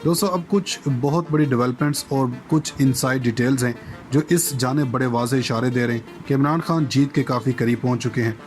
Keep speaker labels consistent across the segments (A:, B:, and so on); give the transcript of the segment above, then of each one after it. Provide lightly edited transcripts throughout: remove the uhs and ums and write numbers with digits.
A: दोस्तों अब कुछ बहुत बड़ी डेवलपमेंट्स और कुछ इनसाइड डिटेल्स हैं जो इस जानिब बड़े वाज़े इशारे दे रहे हैं कि इमरान खान जीत के काफ़ी करीब पहुंच चुके हैं।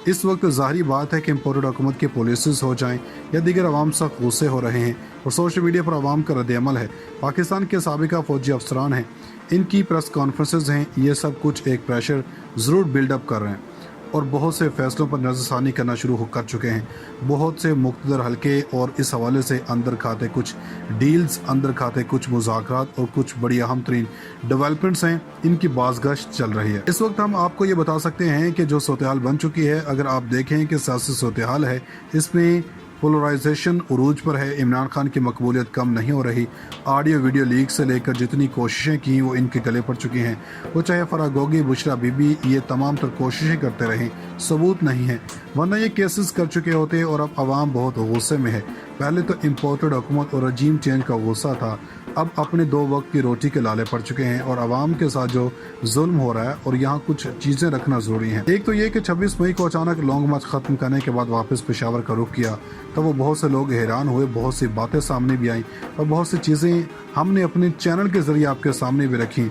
A: इस वक्त ज़ाहिरी बात है कि इम्पोर्टेड हुकूमत के पॉलिसीज़ हो जाएं या दीगर अवाम सख्त गुस्से हो रहे हैं और सोशल मीडिया पर अवाम का रद्द-ए-अमल है। पाकिस्तान के साबिका फ़ौजी अफसरान हैं, इनकी प्रेस कॉन्फ्रेंसेज हैं, ये सब कुछ एक प्रेशर ज़रूर बिल्डअप कर रहे हैं और बहुत से फैसलों पर नज़रसानी करना शुरू कर चुके हैं। बहुत से मुख्तदर हल्के और इस हवाले से अंदर खाते कुछ डील्स, अंदर खाते कुछ मुज़ाकरात और कुछ बड़ी अहम तरीन डेवलपमेंट्स हैं, इनकी बाज़गश्त चल रही है। इस वक्त हम आपको ये बता सकते हैं कि जो सूरत-ए-हाल बन चुकी है, अगर आप देखें कि सियासी सूरत-ए-हाल है, इसमें पोलराइजेशन उरूज पर है। इमरान खान की मकबूलियत कम नहीं हो रही। ऑडियो वीडियो लीक से लेकर जितनी कोशिशें की वो इनके गले पड़ चुकी हैं। वो चाहे फरागोगी, बुशरा बीबी, ये तमाम तर कोशिशें करते रहें, सबूत नहीं है, वरना ये केसेस कर चुके होते और अब आवाम बहुत गुस्से में है। पहले तो इम्पोर्टेड हुकूमत और रजीम चेंज का गुस्सा था, अब अपने 2 वक्त की रोटी के लाले पड़ चुके हैं और आवाम के साथ जो जुल्म हो रहा है और यहाँ कुछ चीज़ें रखना ज़रूरी हैं। एक तो ये कि 26 मई को अचानक लॉन्ग मार्च ख़त्म करने के बाद वापस पेशावर का रुख किया, तो वो बहुत से लोग हैरान हुए, बहुत सी बातें सामने भी आईं और बहुत सी चीज़ें हमने अपने चैनल के ज़रिए आपके सामने भी रखी।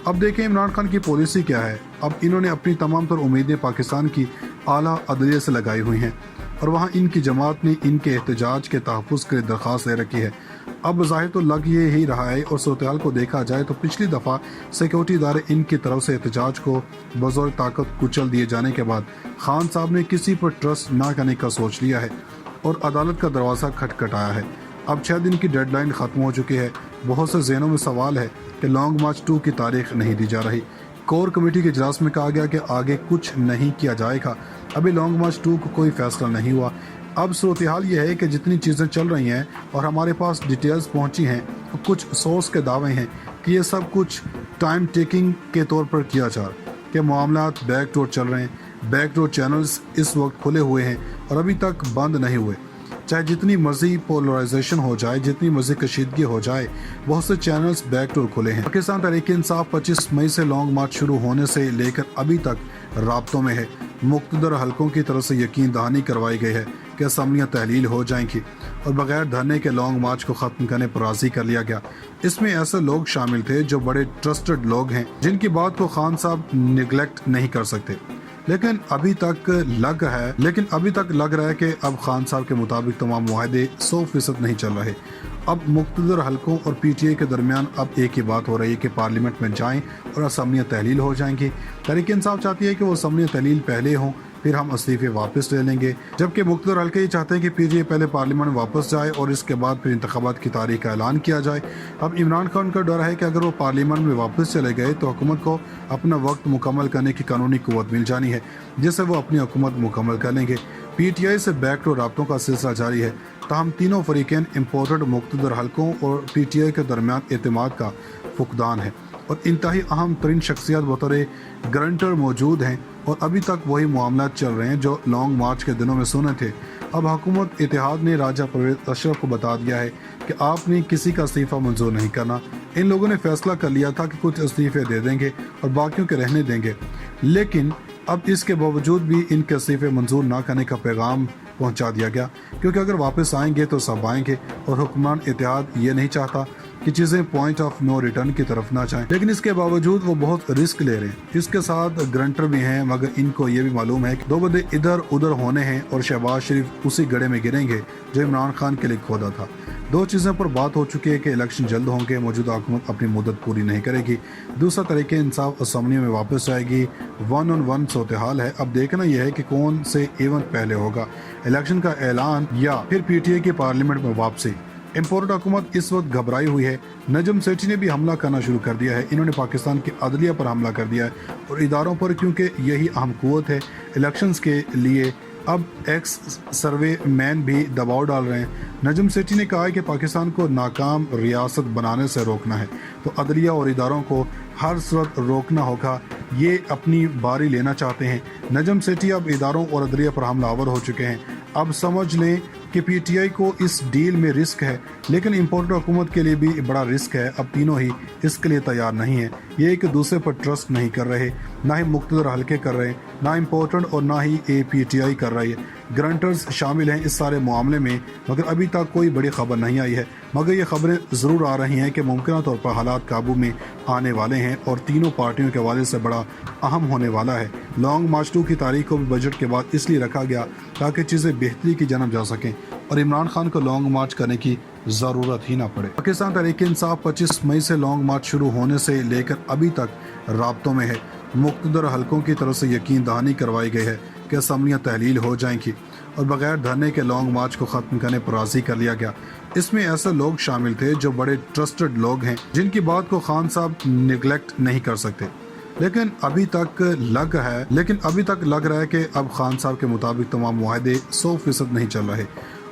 A: अब देखें इमरान खान की पॉलिसी क्या है। अब इन्होंने अपनी तमाम तर उम्मीदें पाकिस्तान की आला अदलिया से लगाई हुई हैं और वहाँ इनकी जमात ने इनके एहतजाज के तहफ़्फ़ुज़ के लिए दरख्वास्त दे रखी है। अब ज़ाहिर तो लग ये ही रहा है और सूरत-ए-हाल को देखा जाए तो पिछली दफ़ा सिक्योरिटी इदारे इनकी तरफ से एहतजाज को बज़ौर ताकत कुचल दिए जाने के बाद खान साहब ने किसी पर ट्रस्ट ना करने का सोच लिया है और अदालत का दरवाज़ा खटखटाया है। अब 6 दिन की डेडलाइन ख़त्म हो चुकी है। बहुत से ज़हनों में सवाल है कि लॉन्ग मार्च 2 की तारीख नहीं दी जा रही। कोर कमेटी के इजलास में कहा गया कि आगे कुछ नहीं किया जाएगा। अभी लॉन्ग मार्च 2 को कोई फैसला नहीं हुआ। अब सूरत-ए-हाल ये है कि जितनी चीज़ें चल रही हैं और हमारे पास डिटेल्स पहुंची हैं, तो कुछ सोर्स के दावे हैं कि ये सब कुछ टाइम टेकिंग के तौर पर किया जा रहा है कि मामलात बैक डोर चल रहे हैं। बैक डोर चैनल्स इस वक्त खुले हुए हैं और अभी तक बंद नहीं हुए। चाहे जितनी मर्जी पोलराइजेशन हो जाए, जितनी मर्जी कशीदगी हो जाए, बहुत से चैनल्स बैक डोर खुले हैं। पाकिस्तान तहरीक-ए-इंसाफ 25 मई से लॉन्ग मार्च शुरू होने से लेकर अभी तक राब्तों में है। मुख्तदर हलकों की तरफ से यकीन दहानी करवाई गई है कि असम्बलियाँ तहलील हो जाएंगी और बगैर धरने के लॉन्ग मार्च को ख़त्म करने पर राज़ी कर लिया गया। इसमें ऐसे लोग शामिल थे जो बड़े ट्रस्टेड लोग हैं, जिनकी बात को खान साहब निगलेक्ट नहीं कर सकते। लेकिन अभी तक लग रहा है कि अब खान साहब के मुताबिक तमाम मुआहदे 100% नहीं चल रहे। अब मुख्तदर हलकों और PTI के दरमियान अब एक ही बात हो रही है कि पार्लियामेंट में जाएं और असम्बलियाँ तहलील हो जाएंगी। तहरीक-ए-इंसाफ चाहती है कि वो असम्बलियाँ तहलील पहले हों, फिर हम इस्तीफे वापस ले लेंगे, जबकि मुख्तदर हल्के ये चाहते हैं कि PTI पहले पार्लियामेंट में वापस जाए और इसके बाद फिर इंतखाबात की तारीख का ऐलान किया जाए। अब इमरान खान का डर है कि अगर वो पार्लियामेंट में वापस चले गए तो हुकूमत को अपना वक्त मुकम्मल करने की कानूनी कुव्वत मिल जानी है, जिससे वो अपनी हुकूमत मुकम्मल कर लेंगे। PTI से बैकडोर राब्तों का सिलसिला जारी है, ताहम तीनों फरीकैन इम्पोर्टेड मुख्तदर हलकों और PTI के दरमियान एतमाद का फुकदान है और इंतहाई अहम तरीन शख्सियत बतौर गारंटर मौजूद हैं और अभी तक वही मामला चल रहे हैं जो लॉन्ग मार्च के दिनों में सुने थे। अब हुकूमत इत्तेहाद ने राजा परवेज़ अशरफ को बता दिया है कि आपने किसी का इस्तीफ़ा मंजूर नहीं करना। इन लोगों ने फैसला कर लिया था कि कुछ इस्तीफ़े दे देंगे और बाकियों के रहने देंगे, लेकिन अब इसके बावजूद भी इनके इस्तीफ़े मंजूर ना करने का पैगाम पहुंचा दिया गया, क्योंकि अगर वापस आएंगे तो सब आएंगे और हुक्मरान इत्तेहाद ये नहीं चाहता कि चीज़ें पॉइंट ऑफ नो रिटर्न की तरफ ना जाएं। लेकिन इसके बावजूद वो बहुत रिस्क ले रहे हैं। इसके साथ ग्रंटर भी हैं, मगर इनको ये भी मालूम है कि 2 बंदे इधर उधर होने हैं और शहबाज शरीफ उसी गड्ढे में गिरेंगे जो इमरान खान के लिए खोदा था। 2 चीज़ों पर बात हो चुकी है कि इलेक्शन जल्द होंगे, मौजूदा हुकूमत अपनी मुद्दत पूरी नहीं करेगी। दूसरा तहरीक-ए-इंसाफ असम्बली में वापस जाएगी। 1-on-1 सूरत-ए-हाल है। अब देखना यह है कि कौन से इवेंट पहले होगा, इलेक्शन का ऐलान या फिर PTI की पार्लियामेंट में वापसी। इम्पोर्टेड हुकूमत इस वक्त घबराई हुई है। नजम सेठी ने भी हमला करना शुरू कर दिया है। इन्होंने पाकिस्तान की अदलिया पर हमला कर दिया है और इदारों पर, क्योंकि यही अहम कुव्वत है इलेक्शंस के लिए। अब एक्स सर्वे मैन भी दबाव डाल रहे हैं। नजम सेठी ने कहा है कि पाकिस्तान को नाकाम रियासत बनाने से रोकना है तो अदलिया और इदारों को हर सूरत रोकना होगा। ये अपनी बारी लेना चाहते हैं। नजम सेठी अब इदारों और अदलिया पर हमलावर हो चुके हैं। अब समझ लें कि PTI को इस डील में रिस्क है, लेकिन इम्पोर्टेड हुकूमत के लिए भी बड़ा रिस्क है। अब तीनों ही इसके लिए तैयार नहीं है। ये एक दूसरे पर ट्रस्ट नहीं कर रहे, ना ही मुख्तदर हल्के कर रहे, ना इम्पोर्टेड और ना ही PTI कर रही है। گرانٹرز شامل ہیں اس سارے معاملے میں، مگر ابھی تک کوئی بڑی خبر نہیں آئی ہے۔ مگر یہ خبریں ضرور آ رہی ہیں کہ ممکنہ طور پر حالات قابو میں آنے والے ہیں اور تینوں پارٹیوں کے حوالے سے بڑا اہم ہونے والا ہے۔ لانگ مارچ 2 کی تاریخ کو بھی بجٹ کے بعد اس لیے رکھا گیا تاکہ چیزیں بہتری کی جانب جا سکیں اور عمران خان کو لانگ مارچ کرنے کی ضرورت ہی نہ پڑے۔ پاکستان تحریک انصاف 25 مئی سے لانگ مارچ شروع ہونے سے لے کر ابھی تک رابطوں میں ہے۔ مقتدر حلقوں کی طرف سے یقین دہانی کروائی گئی ہے کہ اسمبلیاں تحلیل ہو جائیں گی اور بغیر دھرنے کے لانگ مارچ کو ختم کرنے پر راضی کر لیا گیا۔ اس میں ایسے لوگ شامل تھے جو بڑے ٹرسٹڈ لوگ ہیں جن کی بات کو خان صاحب نیگلیکٹ نہیں کر سکتے، لیکن ابھی تک لگ رہا ہے کہ اب خان صاحب کے مطابق تمام معاہدے 100% نہیں چل رہے۔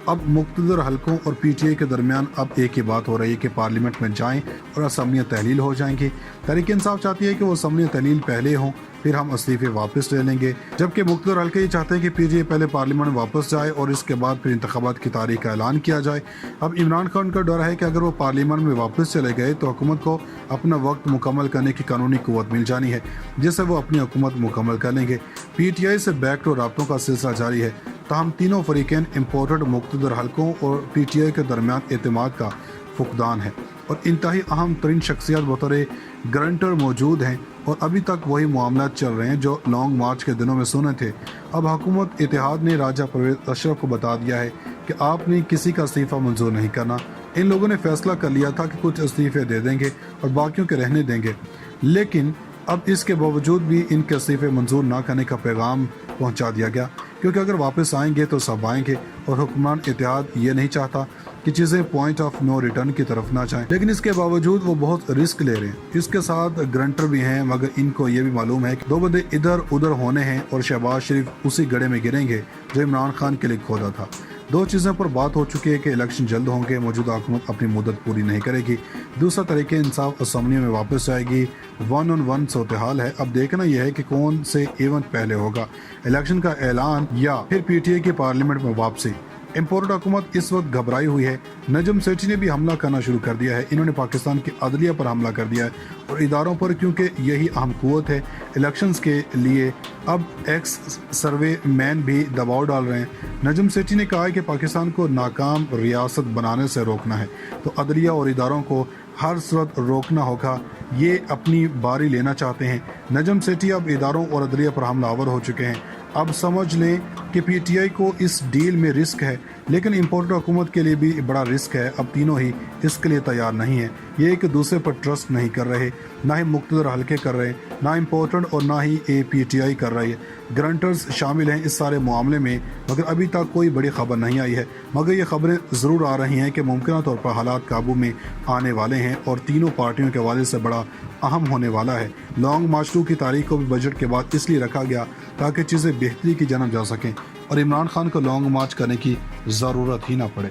A: اب مقتدر حلقوں اور پی ٹی آئی کے درمیان اب ایک ہی بات ہو رہی ہے کہ پارلیمنٹ میں جائیں اور اسمبلیاں تحلیل ہو جائیں گی۔ تحریک انصاف چاہتی ہے کہ وہ اسمبلیاں تحلیل پہلے ہوں، پھر ہم استعفے واپس لے لیں گے، جبکہ مقتدر حلقے یہ چاہتے ہیں کہ پی ٹی آئی پہلے پارلیمنٹ میں واپس جائے اور اس کے بعد پھر انتخابات کی تاریخ کا اعلان کیا جائے۔ اب عمران خان کا ڈر ہے کہ اگر وہ پارلیمنٹ میں واپس چلے گئے تو حکومت کو اپنا وقت مکمل کرنے کی قانونی قوت مل جانی ہے، جس سے وہ اپنی حکومت مکمل کر لیں گے۔ پی ٹی آئی سے بیک ٹو رابطوں کا سلسلہ جاری ہے، تاہم تینوں فریقین امپورٹڈ مقتدر حلقوں اور پی ٹی آئی کے درمیان اعتماد کا فقدان ہے اور انتہائی اہم ترین شخصیات بطور گرانٹر موجود ہیں اور ابھی تک وہی معاملات چل رہے ہیں جو لانگ مارچ کے دنوں میں سنے تھے۔ اب حکومت اتحاد نے راجہ پرویز اشرف کو بتا دیا ہے کہ آپ نے کسی کا استعفیٰ منظور نہیں کرنا۔ ان لوگوں نے فیصلہ کر لیا تھا کہ کچھ استعفے دے دیں گے اور باقیوں کے رہنے دیں گے، لیکن اب اس کے باوجود بھی ان کے استعفے منظور نہ کرنے کا پیغام پہنچا دیا گیا، کیونکہ اگر واپس آئیں گے تو سب آئیں گے اور حکمران اتحاد یہ نہیں چاہتا کہ چیزیں پوائنٹ آف نو ریٹرن کی طرف نہ جائیں، لیکن اس کے باوجود وہ بہت رسک لے رہے ہیں۔ اس کے ساتھ گرانٹر بھی ہیں، مگر ان کو یہ بھی معلوم ہے کہ دو بندے ادھر ادھر ہونے ہیں اور شہباز شریف اسی گڑھے میں گریں گے جو عمران خان کے لیے کھودا تھا۔ دو چیزوں پر بات ہو چکی ہے کہ الیکشن جلد ہوں گے، موجودہ حکومت اپنی مدت پوری نہیں کرے گی، دوسرا تحریک انصاف اسمبلی میں واپس جائے گی۔ 1 on 1 صورتحال ہے، اب دیکھنا یہ ہے کہ کون سے ایونٹ پہلے ہوگا، الیکشن کا اعلان یا پھر پی ٹی آئی کی پارلیمنٹ میں واپسی۔ امپورٹڈ حکومت اس وقت گھبرائی ہوئی ہے۔ نجم سیٹھی نے بھی حملہ کرنا شروع کر دیا ہے، انہوں نے پاکستان کی عدلیہ پر حملہ کر دیا ہے اور اداروں پر، کیونکہ یہی اہم قوت ہے الیکشنز کے لیے۔ اب ایکس سروے مین بھی دباؤ ڈال رہے ہیں۔ نجم سیٹھی نے کہا ہے کہ پاکستان کو ناکام ریاست بنانے سے روکنا ہے تو عدلیہ اور اداروں کو ہر صورت روکنا ہوگا، یہ اپنی باری لینا چاہتے ہیں۔ نجم سیٹھی اب اداروں اور عدلیہ پر حملہ آور ہو چکے ہیں۔ اب سمجھ لیں کہ پی ٹی آئی کو اس ڈیل میں رسک ہے، لیکن امپورٹڈ حکومت کے لیے بھی بڑا رسک ہے۔ اب تینوں ہی اس کے لیے تیار نہیں ہیں، یہ ایک دوسرے پر ٹرسٹ نہیں کر رہے، نہ ہی مقتدر حلقے کر رہے، نہ امپورٹڈ اور نہ ہی پی ٹی آئی کر رہی ہے۔ گرانٹرز شامل ہیں اس سارے معاملے میں، مگر ابھی تک کوئی بڑی خبر نہیں آئی ہے۔ مگر یہ خبریں ضرور آ رہی ہیں کہ ممکنہ طور پر حالات قابو میں آنے والے ہیں اور تینوں پارٹیوں کے حوالے سے بڑا اہم ہونے والا ہے۔ لانگ مارچ 2 کی تاریخ کو بھی بجٹ کے بعد اس لیے رکھا گیا تاکہ چیزیں بہتری کی جانب جا سکیں اور عمران خان کو لانگ مارچ کرنے کی ضرورت ہی نہ پڑے۔